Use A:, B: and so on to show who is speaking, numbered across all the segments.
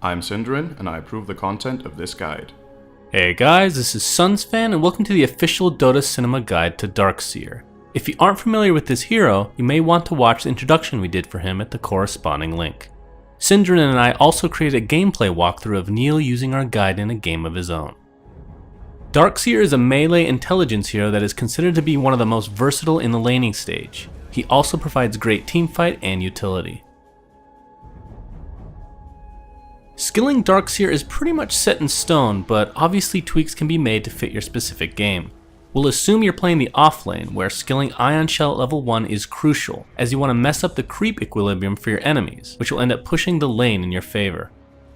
A: I'm Syndrin, and I approve the content of this guide.
B: Hey guys, this is Sunsfan, and welcome to the official Dota Cinema Guide to Darkseer. If you aren't familiar with this hero, you may want to watch the introduction we did for him at the corresponding link. Syndrin and I also created a gameplay walkthrough of Neil using our guide in a game of his own. Darkseer is a melee intelligence hero that is considered to be one of the most versatile in the laning stage. He also provides great teamfight and utility. Skilling Darkseer is pretty much set in stone, but obviously tweaks can be made to fit your specific game. We'll assume you're playing the off lane, where skilling Ion Shell at level 1 is crucial, as you want to mess up the creep equilibrium for your enemies, which will end up pushing the lane in your favor.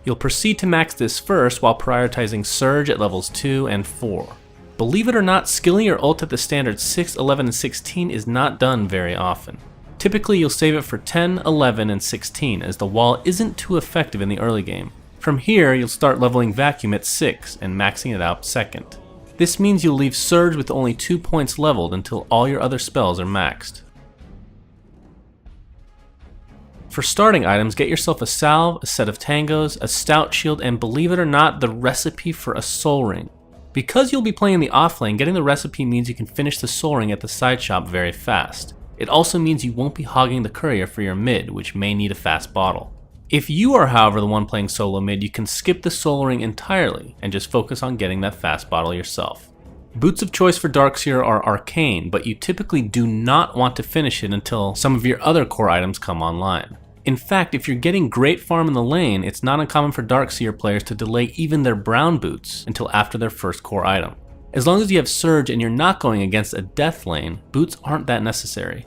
B: You'll proceed to max this first while prioritizing Surge at levels 2 and 4. Believe it or not, skilling your ult at the standard 6, 11, and 16 is not done very often. Typically you'll save it for 10, 11, and 16, as the wall isn't too effective in the early game. From here, you'll start leveling Vacuum at 6 and maxing it out second. This means you'll leave Surge with only 2 points leveled until all your other spells are maxed. For starting items, get yourself a salve, a set of tangos, a stout shield, and believe it or not, the recipe for a soul ring. Because you'll be playing the off lane, getting the recipe means you can finish the soul ring at the side shop very fast. It also means you won't be hogging the courier for your mid, which may need a fast bottle. If you are, however, the one playing solo mid, you can skip the soul ring entirely and just focus on getting that fast bottle yourself. Boots of choice for Darkseer are Arcane, but you typically do not want to finish it until some of your other core items come online. In fact, if you're getting great farm in the lane, it's not uncommon for Darkseer players to delay even their brown boots until after their first core item. As long as you have Surge and you're not going against a death lane, boots aren't that necessary.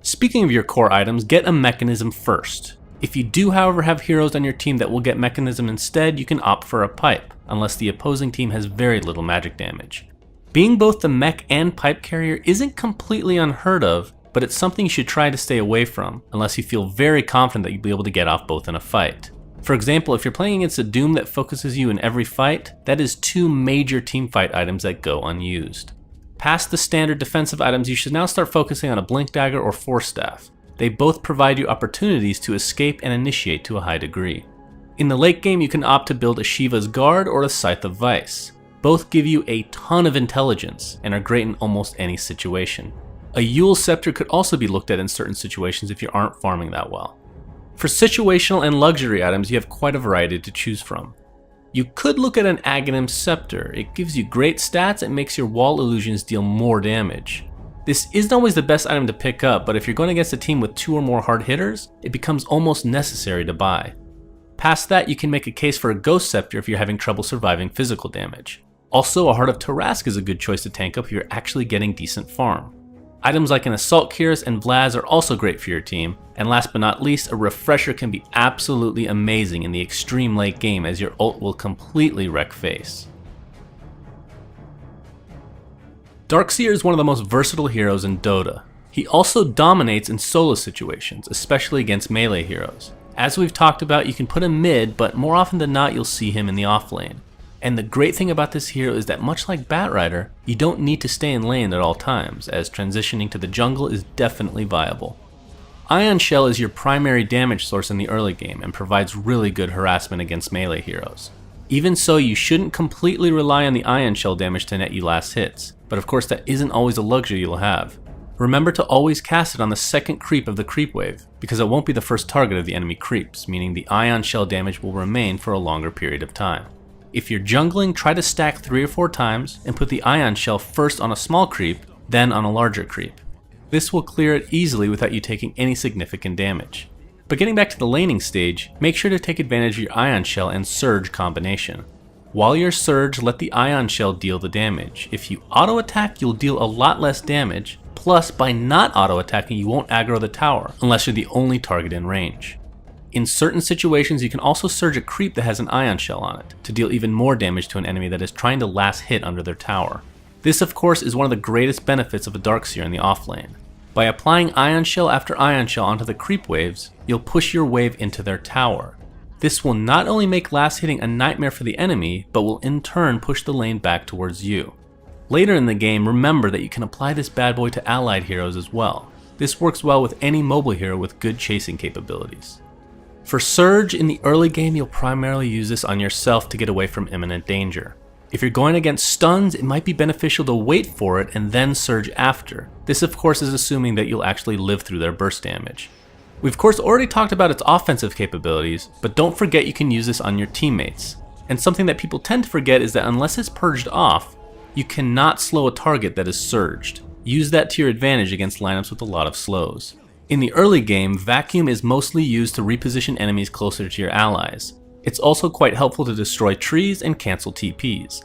B: Speaking of your core items, get a mechanism first. If you do, however, have heroes on your team that will get mechanism instead, you can opt for a pipe, unless the opposing team has very little magic damage. Being both the mech and pipe carrier isn't completely unheard of, but it's something you should try to stay away from, unless you feel very confident that you'll be able to get off both in a fight. For example, if you're playing against a Doom that focuses you in every fight, that is 2 major teamfight items that go unused. Past the standard defensive items, you should now start focusing on a Blink Dagger or Force Staff. They both provide you opportunities to escape and initiate to a high degree. In the late game, you can opt to build a Shiva's Guard or a Scythe of Vice. Both give you a ton of intelligence and are great in almost any situation. A Yule Scepter could also be looked at in certain situations if you aren't farming that well. For situational and luxury items, you have quite a variety to choose from. You could look at an Aghanim Scepter. It gives you great stats and makes your wall illusions deal more damage. This isn't always the best item to pick up, but if you're going against a team with 2 or more hard hitters, it becomes almost necessary to buy. Past that, you can make a case for a Ghost Scepter if you're having trouble surviving physical damage. Also, a Heart of Tarask is a good choice to tank up if you're actually getting decent farm. Items like an Assault Cuirass and Vlad are also great for your team, and last but not least, a Refresher can be absolutely amazing in the extreme late game as your ult will completely wreck face. Darkseer is one of the most versatile heroes in Dota. He also dominates in solo situations, especially against melee heroes. As we've talked about, you can put him mid, but more often than not you'll see him in the off lane. And the great thing about this hero is that much like Batrider, you don't need to stay in lane at all times, as transitioning to the jungle is definitely viable. Ion Shell is your primary damage source in the early game and provides really good harassment against melee heroes. Even so, you shouldn't completely rely on the Ion Shell damage to net you last hits, but of course that isn't always a luxury you'll have. Remember to always cast it on the second creep of the creep wave, because it won't be the first target of the enemy creeps, meaning the Ion Shell damage will remain for a longer period of time. If you're jungling, try to stack 3 or 4 times and put the Ion Shell first on a small creep, then on a larger creep. This will clear it easily without you taking any significant damage. But getting back to the laning stage, make sure to take advantage of your Ion Shell and Surge combination. While you're Surge, let the Ion Shell deal the damage. If you auto attack, you'll deal a lot less damage, plus by not auto attacking you won't aggro the tower, unless you're the only target in range. In certain situations, you can also Surge a creep that has an Ion Shell on it, to deal even more damage to an enemy that is trying to last hit under their tower. This of course is one of the greatest benefits of a Darkseer in the off lane. By applying Ion Shell after Ion Shell onto the creep waves, you'll push your wave into their tower. This will not only make last hitting a nightmare for the enemy, but will in turn push the lane back towards you. Later in the game, remember that you can apply this bad boy to allied heroes as well. This works well with any mobile hero with good chasing capabilities. For Surge, in the early game you'll primarily use this on yourself to get away from imminent danger. If you're going against stuns, it might be beneficial to wait for it and then Surge after. This of course is assuming that you'll actually live through their burst damage. We've of course already talked about its offensive capabilities, but don't forget you can use this on your teammates. And something that people tend to forget is that unless it's purged off, you cannot slow a target that is surged. Use that to your advantage against lineups with a lot of slows. In the early game, Vacuum is mostly used to reposition enemies closer to your allies. It's also quite helpful to destroy trees and cancel TPs.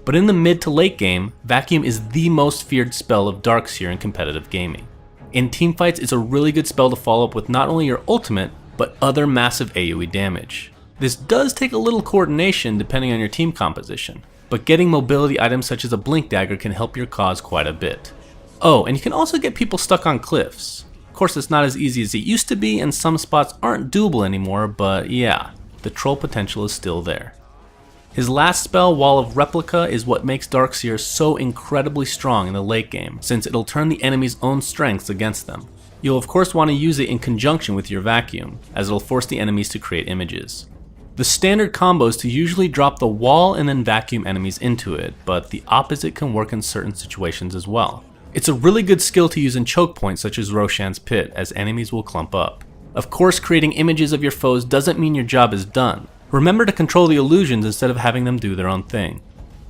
B: But in the mid to late game, Vacuum is the most feared spell of Darkseer in competitive gaming. In teamfights, it's a really good spell to follow up with not only your ultimate, but other massive AoE damage. This does take a little coordination depending on your team composition, but getting mobility items such as a Blink Dagger can help your cause quite a bit. Oh, and you can also get people stuck on cliffs. Of course, it's not as easy as it used to be, and some spots aren't doable anymore, but yeah, the troll potential is still there. His last spell, Wall of Replica, is what makes Darkseer so incredibly strong in the late game, since it'll turn the enemy's own strengths against them. You'll of course want to use it in conjunction with your Vacuum, as it'll force the enemies to create images. The standard combo is to usually drop the wall and then vacuum enemies into it, but the opposite can work in certain situations as well. It's a really good skill to use in choke points such as Roshan's Pit, as enemies will clump up. Of course, creating images of your foes doesn't mean your job is done. Remember to control the illusions instead of having them do their own thing.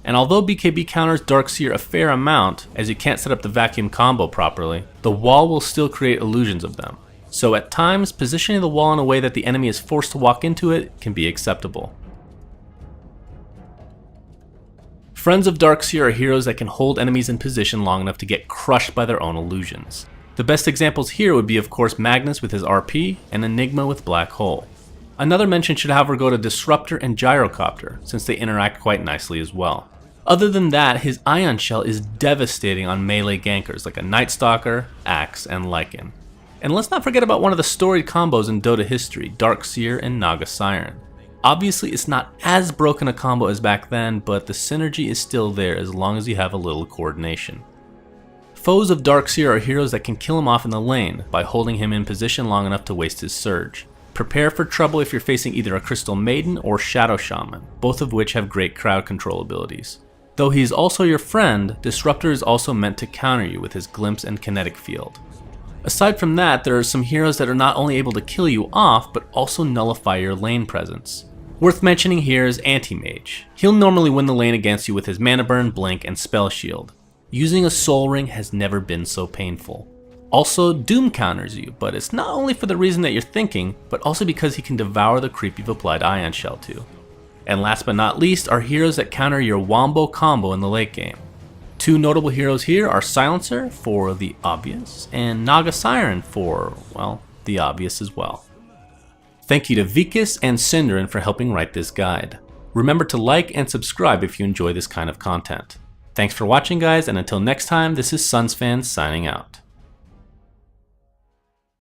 B: And although BKB counters Darkseer a fair amount, as you can't set up the vacuum combo properly, the wall will still create illusions of them. So at times, positioning the wall in a way that the enemy is forced to walk into it can be acceptable. Friends of Darkseer are heroes that can hold enemies in position long enough to get crushed by their own illusions. The best examples here would be of course Magnus with his RP and Enigma with Black Hole. Another mention should however go to Disruptor and Gyrocopter, since they interact quite nicely as well. Other than that, his Ion Shell is devastating on melee gankers like a Night Stalker, Axe, and Lycan. And let's not forget about one of the storied combos in Dota history, Darkseer and Naga Siren. Obviously it's not as broken a combo as back then, but the synergy is still there as long as you have a little coordination. Foes of Darkseer are heroes that can kill him off in the lane by holding him in position long enough to waste his surge. Prepare for trouble if you're facing either a Crystal Maiden or Shadow Shaman, both of which have great crowd control abilities. Though he is also your friend, Disruptor is also meant to counter you with his Glimpse and Kinetic Field. Aside from that, there are some heroes that are not only able to kill you off, but also nullify your lane presence. Worth mentioning here is Anti-Mage. He'll normally win the lane against you with his Mana Burn, Blink, and Spell Shield. Using a Soul Ring has never been so painful. Also, Doom counters you, but it's not only for the reason that you're thinking, but also because he can devour the creep you've applied Ion Shell to. And last but not least are heroes that counter your Wombo combo in the late game. Two notable heroes here are Silencer for the obvious, and Naga Siren for, well, the obvious as well. Thank you to Vikas and Cinderin for helping write this guide. Remember to like and subscribe if you enjoy this kind of content. Thanks for watching guys, and until next time, this is SunsFan signing out.